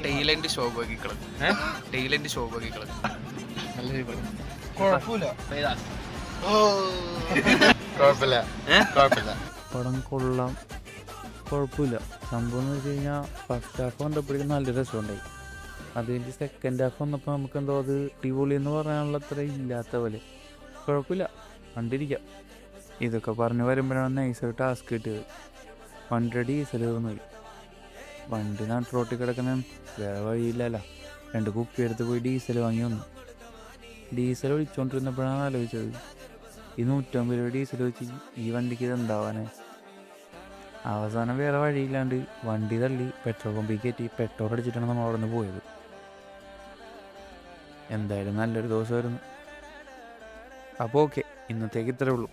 ടൈലന്റ് ശോഭകിക്കള് ടൈലന്റ് ശോഭകിക്കള് നല്ലൊരു പടം. പടം കൊള്ളാം, കുഴപ്പമില്ല. സംഭവം എന്ന് വെച്ച് കഴിഞ്ഞാൽ ഫസ്റ്റ് ഹാഫ് കണ്ടപ്പോഴേക്കും നല്ല രസമുണ്ടായി. അത് കഴിഞ്ഞ് സെക്കൻഡ് ഹാഫ് വന്നപ്പോൾ നമുക്ക് എന്തോ അത് അടിപൊളി എന്ന് പറയാനുള്ള അത്ര ഇല്ലാത്ത പോലെ. കുഴപ്പമില്ല, കണ്ടിരിക്കാം. ഇതൊക്കെ പറഞ്ഞ് വരുമ്പോഴാണ് നൈസായിട്ട് ടാസ്ക് കിട്ടിയത്. 100 ഡീസൽ പോയി. വണ്ടി നാട്ടിലോട്ടി കിടക്കുന്ന വേറെ വഴിയില്ലല്ലോ. 2 കുപ്പി എടുത്ത് പോയി ഡീസൽ വാങ്ങി വന്നു. ഡീസൽ ഒഴിച്ചുകൊണ്ടിരുന്നപ്പോഴാണ് ആലോചിച്ചത്, ഈ 150 രൂപ ഡീസൽ വെച്ച് ഈ വണ്ടിക്ക് ഇത് ഉണ്ടാവാനേ. അവസാനം വേറെ വഴിയില്ലാണ്ട് വണ്ടി തള്ളി പെട്രോൾ പമ്പിൽ കയറ്റി പെട്രോൾ അടിച്ചിട്ടാണ് നമ്മൾ അവിടെ നിന്ന് പോയത്. എന്തായാലും നല്ലൊരു ദിവസമായിരുന്നു. അപ്പോൾ ഓക്കെ, ഇന്നത്തേക്ക് ഇത്രേ ഉള്ളൂ.